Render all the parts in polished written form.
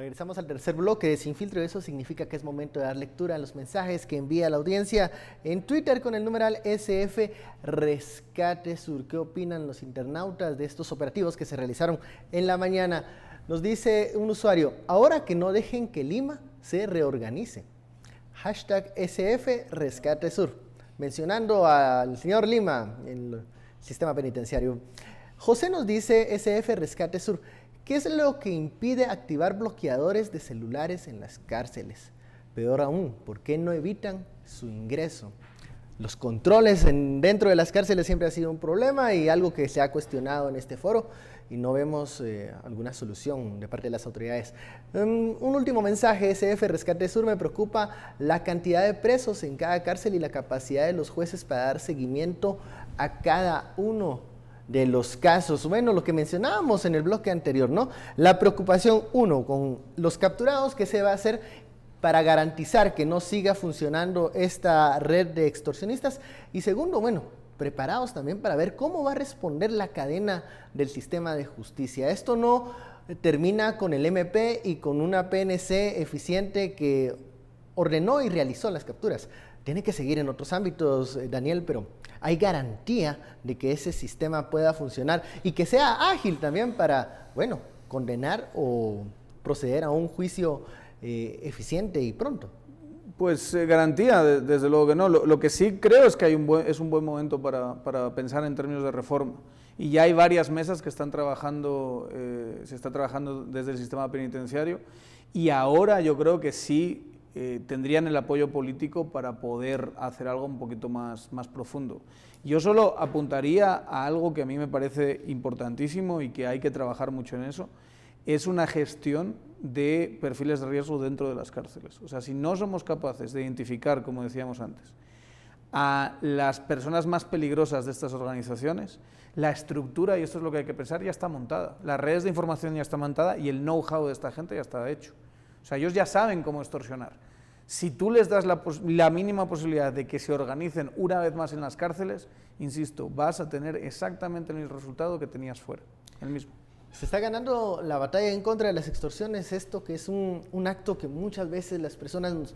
Regresamos al tercer bloque de Sin Filtro. Eso significa que es momento de dar lectura a los mensajes que envía la audiencia en Twitter con el numeral SF Rescate Sur. ¿Qué opinan los internautas de estos operativos que se realizaron en la mañana? Nos dice un usuario: ahora que no dejen que Lima se reorganice. Hashtag SF Rescate Sur, mencionando al señor Lima en el sistema penitenciario. José nos dice: SF Rescate Sur, ¿qué es lo que impide activar bloqueadores de celulares en las cárceles? Peor aún, ¿por qué no evitan su ingreso? Los controles dentro de las cárceles siempre ha sido un problema y algo que se ha cuestionado en este foro y no vemos alguna solución de parte de las autoridades. Un último mensaje, SF Rescate Sur: me preocupa la cantidad de presos en cada cárcel y la capacidad de los jueces para dar seguimiento a cada uno de los casos. Bueno, lo que mencionábamos en el bloque anterior, ¿no? La preocupación, uno, con los capturados, ¿qué se va a hacer para garantizar que no siga funcionando esta red de extorsionistas? Y segundo, bueno, preparados también para ver cómo va a responder la cadena del sistema de justicia. Esto no termina con el MP y con una PNC eficiente que ordenó y realizó las capturas. Tiene que seguir en otros ámbitos, Daniel, pero ¿hay garantía de que ese sistema pueda funcionar y que sea ágil también para, bueno, condenar o proceder a un juicio eficiente y pronto? Pues garantía, desde luego que no. Lo que sí creo es que es un buen momento para pensar en términos de reforma. Y ya hay varias mesas que están trabajando, se está trabajando desde el sistema penitenciario, y ahora yo creo que sí tendrían el apoyo político para poder hacer algo un poquito más profundo. Yo solo apuntaría a algo que a mí me parece importantísimo y que hay que trabajar mucho en eso: es una gestión de perfiles de riesgo dentro de las cárceles. O sea, si no somos capaces de identificar, como decíamos antes, a las personas más peligrosas de estas organizaciones, la estructura, y esto es lo que hay que pensar, ya está montada. Las redes de información ya está montada y el know-how de esta gente ya está hecho. O sea, ellos ya saben cómo extorsionar. Si tú les das la mínima posibilidad de que se organicen una vez más en las cárceles, insisto, vas a tener exactamente el resultado que tenías fuera, el mismo. Se está ganando la batalla en contra de las extorsiones, esto que es un acto que muchas veces las personas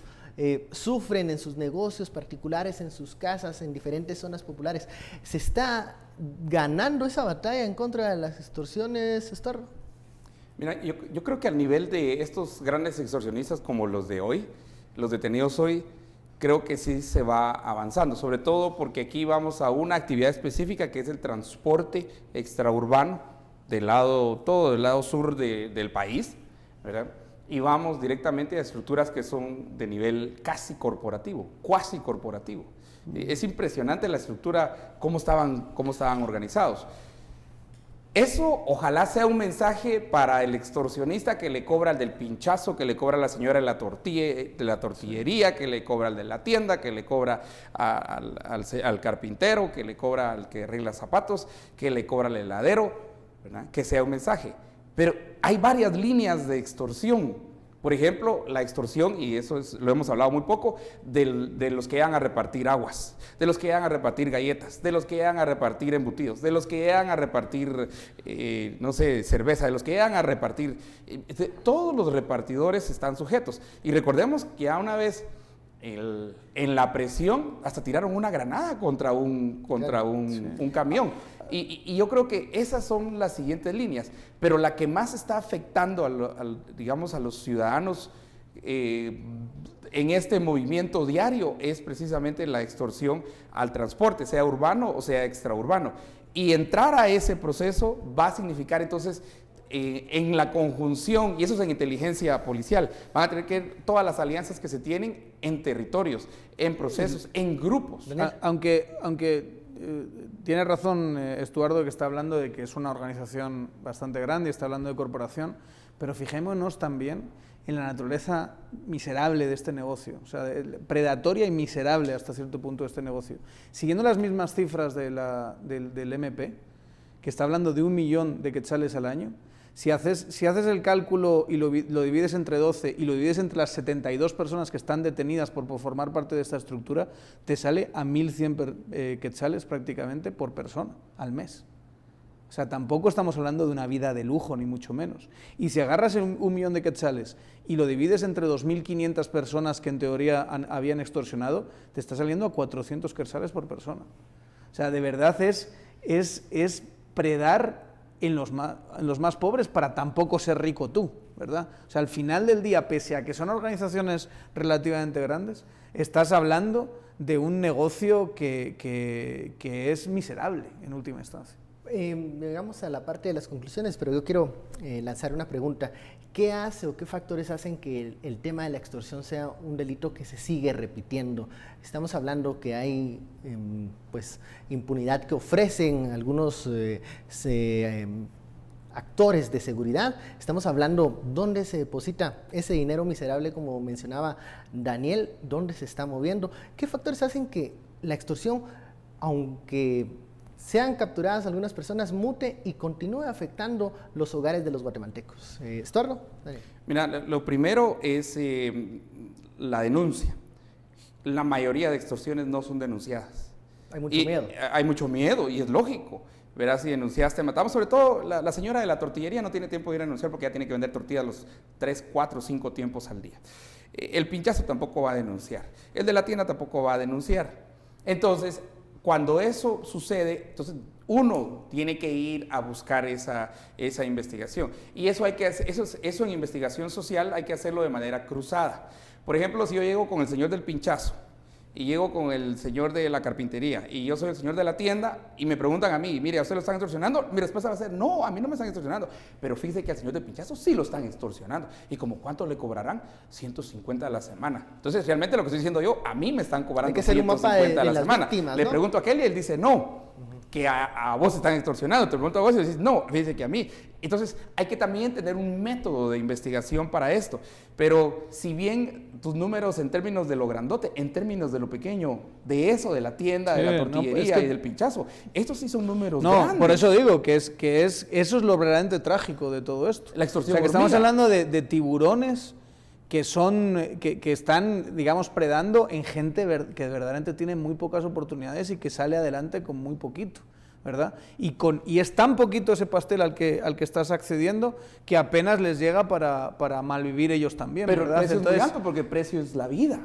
sufren en sus negocios particulares, en sus casas, en diferentes zonas populares. ¿Se está ganando esa batalla en contra de las extorsiones, Estorro? Mira, yo creo que al nivel de estos grandes extorsionistas como los de hoy, los detenidos hoy, creo que sí se va avanzando, sobre todo porque aquí vamos a una actividad específica que es el transporte extraurbano todo del lado sur del país, ¿verdad? Y vamos directamente a estructuras que son de nivel casi corporativo, cuasi corporativo. Es impresionante la estructura, cómo estaban organizados. Eso ojalá sea un mensaje para el extorsionista que le cobra al del pinchazo, que le cobra a la señora de la tortillería, que le cobra al de la tienda, que le cobra al carpintero, que le cobra al que arregla zapatos, que le cobra al heladero, ¿verdad? Que sea un mensaje. Pero hay varias líneas de extorsión. Por ejemplo, la extorsión, y eso lo hemos hablado muy poco, de los que llegan a repartir aguas, de los que llegan a repartir galletas, de los que llegan a repartir embutidos, de los que llegan a repartir, no sé, cerveza, de los que llegan a repartir. Todos los repartidores están sujetos. Y recordemos que ya una vez en la presión hasta tiraron una granada contra un camión. Y yo creo que esas son las siguientes líneas, pero la que más está afectando digamos, a los ciudadanos en este movimiento diario es precisamente la extorsión al transporte, sea urbano o sea extraurbano. Y entrar a ese proceso va a significar entonces en la conjunción, y eso es en inteligencia policial, van a tener que ver todas las alianzas que se tienen en territorios, en procesos, en grupos. Aunque tiene razón Estuardo, que está hablando de que es una organización bastante grande, está hablando de corporación, pero fijémonos también en la naturaleza miserable de este negocio, o sea, predatoria y miserable hasta cierto punto de este negocio. Siguiendo las mismas cifras del MP, que está hablando de 1 millón de quetzales al año, si haces el cálculo y lo divides entre 12 y lo divides entre las 72 personas que están detenidas por formar parte de esta estructura, te sale a 1.100 quetzales prácticamente por persona al mes. O sea, tampoco estamos hablando de una vida de lujo, ni mucho menos. Y si agarras un millón de quetzales y lo divides entre 2.500 personas que en teoría habían extorsionado, te está saliendo a 400 quetzales por persona. O sea, de verdad es predar en los más pobres para tampoco ser rico tú, ¿verdad? O sea, al final del día, pese a que son organizaciones relativamente grandes, estás hablando de un negocio que es miserable en última instancia. Llegamos a la parte de las conclusiones, pero yo quiero lanzar una pregunta. ¿Qué hace o qué factores hacen que el tema de la extorsión sea un delito que se sigue repitiendo? Estamos hablando que hay pues impunidad que ofrecen algunos actores de seguridad. Estamos hablando dónde se deposita ese dinero miserable, como mencionaba Daniel, dónde se está moviendo. ¿Qué factores hacen que la extorsión, aunque sean capturadas algunas personas, mute y continúe afectando los hogares de los guatemaltecos? Estuardo, Daniel. Mira, lo primero es la denuncia. La mayoría de extorsiones no son denunciadas. Hay mucho miedo. Hay mucho miedo y es lógico. Verás, si denunciaste, matamos. Sobre todo la señora de la tortillería no tiene tiempo de ir a denunciar porque ya tiene que vender tortillas los 3, 4, 5 tiempos al día. El pinchazo tampoco va a denunciar. El de la tienda tampoco va a denunciar. Entonces, cuando eso sucede, entonces uno tiene que ir a buscar esa investigación. Y eso hay que hacer, eso en investigación social hay que hacerlo de manera cruzada. Por ejemplo, si yo llego con el señor del pinchazo y llego con el señor de la carpintería y yo soy el señor de la tienda y me preguntan a mí, mire, ¿a usted lo están extorsionando? Mi respuesta va a ser, no, a mí no me están extorsionando. Pero fíjese que al señor del pinchazo sí lo están extorsionando. ¿Y como cuánto le cobrarán? 150 a la semana. Entonces, realmente lo que estoy diciendo yo, a mí me están cobrando hay que hacer 150 a la las semana. Víctimas, Le ¿no? pregunto a aquel y él dice, no, que a vos están extorsionando. Te pregunto a vos y dices, no, fíjese que a mí. Entonces, hay que también tener un método de investigación para esto. Pero si bien tus números en términos de lo grandote, en términos de lo pequeño, de eso, de la tienda, de la tortillería y del pinchazo, estos sí son números grandes. Por eso digo que eso es lo verdaderamente trágico de todo esto. La extorsión. O sea, que estamos hablando de tiburones que están, digamos, predando en gente que verdaderamente tiene muy pocas oportunidades y que sale adelante con muy poquito, ¿verdad? Y es tan poquito ese pastel al que estás accediendo que apenas les llega para malvivir ellos también, pero ¿verdad? el precio Entonces, es muy alto porque el precio es la vida.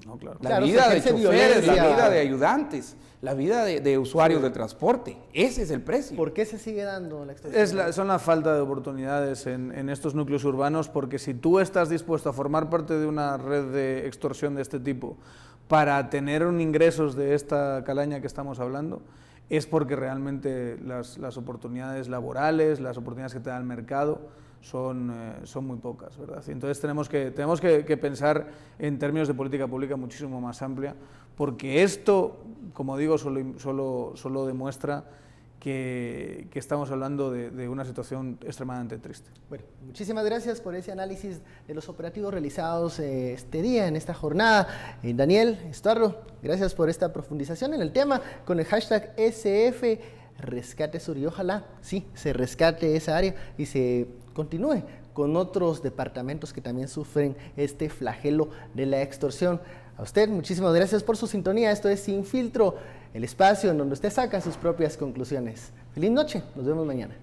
No, claro. La Claro, vida se de ejerce choferes, la violencia. vida de ayudantes, la vida de usuarios de transporte. Ese es el precio. ¿Por qué se sigue dando la extorsión? Son la falta de oportunidades en estos núcleos urbanos, porque si tú estás dispuesto a formar parte de una red de extorsión de este tipo para tener ingresos de esta calaña que estamos hablando, es porque realmente las oportunidades laborales, las oportunidades que te da el mercado son muy pocas, ¿verdad? Y entonces tenemos que pensar en términos de política pública muchísimo más amplia, porque esto, como digo, solo demuestra que estamos hablando de una situación extremadamente triste. Bueno, muchísimas gracias por ese análisis de los operativos realizados este día, en esta jornada. Daniel, Estuardo, gracias por esta profundización en el tema con el hashtag SF Rescate Sur, y ojalá sí se rescate esa área y se continúe con otros departamentos que también sufren este flagelo de la extorsión. A usted, muchísimas gracias por su sintonía. Esto es Sin Filtro, el espacio en donde usted saca sus propias conclusiones. Feliz noche, nos vemos mañana.